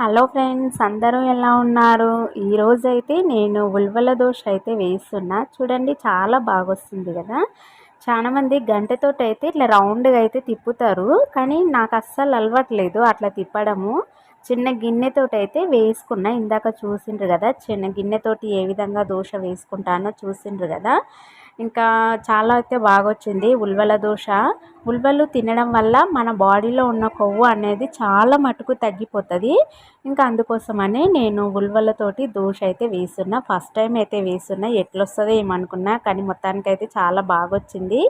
Hello friends, అందరూ ఎలా ఉన్నారు? ఈరోజైతే నేను ఉలవల దోశ అయితే వేస్తున్నా. చూడండి, చాలా బాగొస్తుంది కదా. చాలామంది గంటెతోటి అయితే ఇట్లా రౌండ్గా అయితే తిప్పుతారు, కానీ నాకు అస్సలు అలవాట్లేదు అట్లా తిప్పడము. చిన్న గిన్నెతోటి అయితే వేసుకున్నా. ఇందాక చూసిండ్రు కదా, చిన్న గిన్నెతోటి ఏ విధంగా దోశ వేసుకుంటానో చూసిండ్రు కదా. ఇంకా చాలా అయితే బాగొచ్చింది ఉలవల దోశ. ఉలవలు తినడం వల్ల మన బాడీలో ఉన్న కొవ్వు అనేది చాలా మటుకు తగ్గిపోతుంది. ఇంకా అందుకోసమని నేను ఉలవలతోటి దోశ అయితే వేస్తున్నా. ఫస్ట్ టైం అయితే వేస్తున్నా, ఎట్లొస్తుందో ఏమనుకున్నా, కానీ మొత్తానికైతే చాలా బాగొచ్చింది.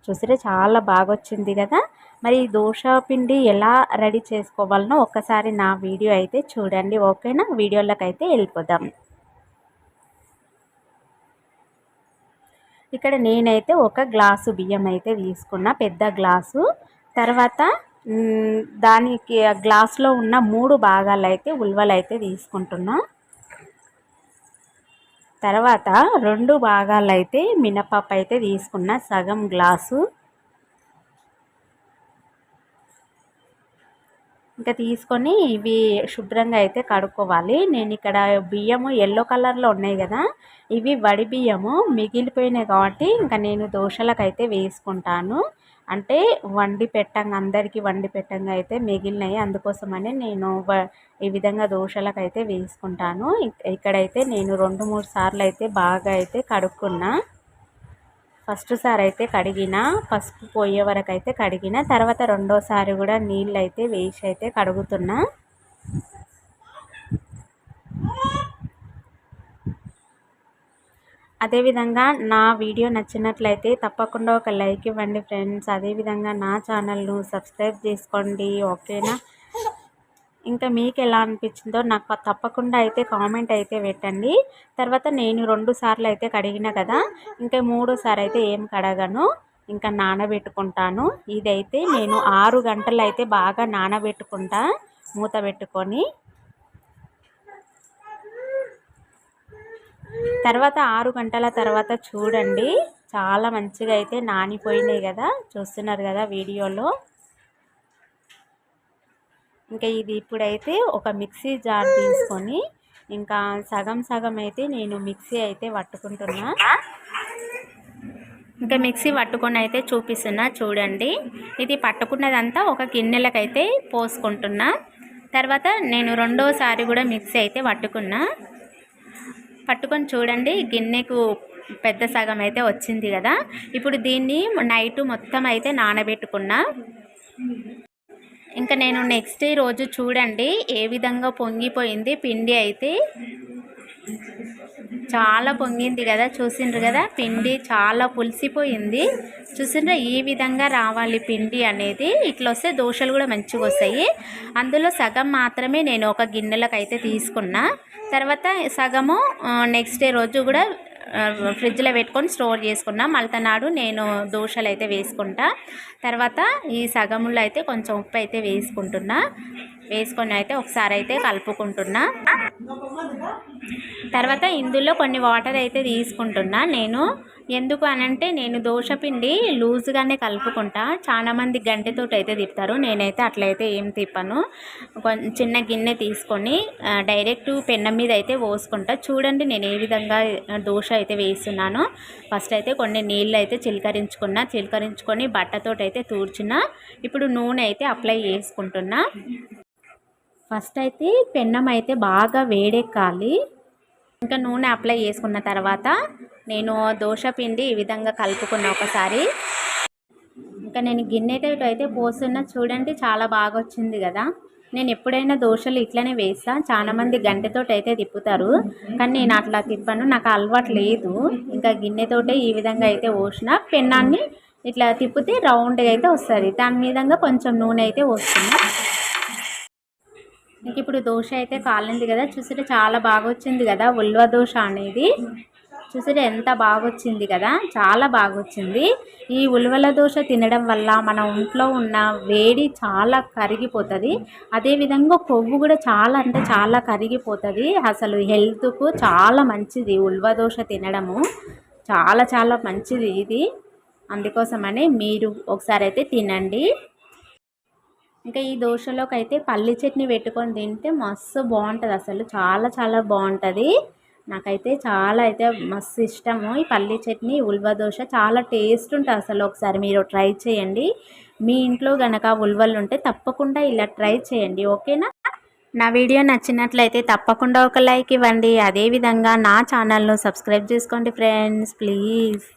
చూసిరే చాలా బాగొచ్చింది కదా. మరి ఈ దోశ పిండి ఎలా రెడీ చేసుకోవాలనో ఒక్కసారి నా వీడియో అయితే చూడండి, ఓకేనా? వీడియోలోకి అయితే వెళ్ళిపోదాం. ఇక్కడ నేనైతే ఒక గ్లాసు బియ్యం అయితే తీసుకున్నా, పెద్ద గ్లాసు. తర్వాత దానికి గ్లాసులో ఉన్న 3 భాగాలు అయితే ఉలవలు అయితే తీసుకుంటున్నా. తర్వాత 2 భాగాలు అయితే మినపప్పు అయితే తీసుకున్నా, సగం గ్లాసు. ఇంకా తీసుకొని ఇవి శుభ్రంగా అయితే కడుక్కోవాలి. నేను ఇక్కడ బియ్యము ఎల్లో కలర్లో ఉన్నాయి కదా, ఇవి వడి బియ్యము మిగిలిపోయినాయి కాబట్టి ఇంకా నేను దోశలకు అయితే వేసుకుంటాను. అంటే అందరికీ వండి పెట్టంగా అయితే మిగిలినాయి, అందుకోసమని నేను ఈ విధంగా దోశలకు అయితే వేసుకుంటాను. ఇక్కడైతే నేను 2-3 సార్లు అయితే బాగా అయితే కడుక్కున్నా. ఫస్ట్ సారి అయితే కడిగిన, పసుపు పోయే వరకు అయితే కడిగిన. తర్వాత రెండోసారి కూడా నీళ్ళు అయితే వేసి అయితే కడుగుతున్నా. అదేవిధంగా నా వీడియో నచ్చినట్లయితే తప్పకుండా ఒక లైక్ ఇవ్వండి ఫ్రెండ్స్. అదేవిధంగా నా ఛానల్ను సబ్స్క్రైబ్ చేసుకోండి, ఓకేనా? ఇంకా మీకు ఎలా అనిపించిందో నాకు తప్పకుండా అయితే కామెంట్ అయితే పెట్టండి. తర్వాత నేను 2 సార్లు అయితే కడిగిన కదా, ఇంకా 3సారి అయితే ఏం కడగను, ఇంకా నానబెట్టుకుంటాను. ఇదైతే నేను 6 గంటలు అయితే బాగా నానబెట్టుకుంటా మూత పెట్టుకొని. తర్వాత 6 గంటల తర్వాత చూడండి, చాలా మంచిగా అయితే నానిపోయినాయి కదా, చూస్తున్నారు కదా వీడియోలో. ఇంకా ఇది ఇప్పుడైతే ఒక మిక్సీ జార్ తీసుకొని ఇంకా సగం సగం అయితే నేను మిక్సీ అయితే పట్టుకుంటున్నా. ఇంకా మిక్సీ పట్టుకొని అయితే చూపిస్తున్నా చూడండి. ఇది పట్టుకున్నదంతా ఒక గిన్నెలకైతే పోసుకుంటున్నా. తర్వాత నేను రెండోసారి కూడా మిక్సీ అయితే పట్టుకొని చూడండి, గిన్నెకు పెద్ద సగం అయితే వచ్చింది కదా. ఇప్పుడు దీన్ని నైట్ మొత్తం అయితే నానబెట్టుకున్నా. ఇంకా నేను నెక్స్ట్ డే రోజు చూడండి ఏ విధంగా పొంగిపోయింది పిండి అయితే. చాలా పొంగింది కదా, చూసిండ్రు కదా, పిండి చాలా పులిసిపోయింది. చూసిండ్రా, ఈ విధంగా రావాలి పిండి అనేది. ఇట్లా వస్తే దోశలు కూడా మంచిగా వస్తాయి. అందులో సగం మాత్రమే నేను ఒక గిన్నెలకు అయితే తీసుకున్నా. తర్వాత సగము నెక్స్ట్ డే రోజు కూడా ఫ్రిడ్జ్లో పెట్టుకొని స్టోర్ చేసుకున్నా. మళ్ళీ నేను దోశలు అయితే వేసుకుంటా. తర్వాత ఈ సగములో అయితే కొంచెం ఉప్పు అయితే వేసుకొని అయితే ఒకసారి అయితే కలుపుకుంటున్నా. తర్వాత ఇందులో కొన్ని వాటర్ అయితే తీసుకుంటున్నా నేను. ఎందుకు అనంటే నేను దోశ పిండి లూజ్గానే కలుపుకుంటా. చాలామంది గంటెతోటి అయితే తిప్పుతారు, నేనైతే అట్లయితే ఏం తిప్పను. చిన్న గిన్నె తీసుకొని డైరెక్ట్ పెన్నం మీద అయితే పోసుకుంటా. చూడండి నేను ఏ విధంగా దోశ అయితే వేస్తున్నానో. ఫస్ట్ అయితే కొన్ని నీళ్ళు అయితే చిలకరించుకొని బట్టతోటి అయితే తూర్చిన. ఇప్పుడు నూనె అయితే అప్లై చేసుకుంటున్నా. ఫస్ట్ అయితే పెన్నం అయితే బాగా వేడెక్కాలి. ఇంకా నూనె అప్లై చేసుకున్న తర్వాత నేను దోశ పిండి ఈ విధంగా కలుపుకున్న ఒకసారి. ఇంకా నేను గిన్నెతో అయితే పోస్తున్నా. చూడండి, చాలా బాగా వచ్చింది కదా. నేను ఎప్పుడైనా దోశలు ఇట్లనే వేస్తా. చాలామంది గంటెతోటి అయితే తిప్పుతారు, కానీ నేను అట్లా తిప్పను, నాకు అలవాటు లేదు. ఇంకా గిన్నెతోటే ఈ విధంగా అయితే పోసిన. పెన్నాన్ని ఇట్లా తిప్పితే రౌండ్గా అయితే వస్తుంది. దాని మీదంగా కొంచెం నూనె అయితే పోస్తున్నా. ఇంక ఇప్పుడు దోశ అయితే కాలింది కదా, చూసితే చాలా బాగా వచ్చింది కదా ఉల్వ దోశ అనేది. చూసితే ఎంత బాగా వచ్చింది కదా, చాలా బాగా వచ్చింది. ఈ ఉలవల దోశ తినడం వల్ల మన ఒంట్లో ఉన్న వేడి చాలా కరిగిపోతుంది. అదేవిధంగా కొవ్వు కూడా చాలా అంటే చాలా కరిగిపోతుంది. అసలు హెల్త్కు చాలా మంచిది ఉల్వ దోశ తినడము, చాలా చాలా మంచిది ఇది. అందుకోసమని మీరు ఒకసారి అయితే తినండి. ఇంకా ఈ దోశలోకి అయితే పల్లి చట్నీ పెట్టుకొని తింటే మస్తు బాగుంటుంది, అసలు చాలా చాలా బాగుంటుంది. నాకైతే చాలా అయితే మస్తు ఇష్టము ఈ పల్లి చట్నీ, ఉల్వ దోశ చాలా టేస్ట్ ఉంటుంది అసలు. ఒకసారి మీరు ట్రై చేయండి. మీ ఇంట్లో గనక ఉల్వలు ఉంటే తప్పకుండా ఇలా ట్రై చేయండి, ఓకేనా. నా వీడియో నచ్చినట్లయితే తప్పకుండా ఒక లైక్ ఇవ్వండి. అదేవిధంగా నా ఛానల్ను సబ్స్క్రైబ్ చేసుకోండి ఫ్రెండ్స్, ప్లీజ్.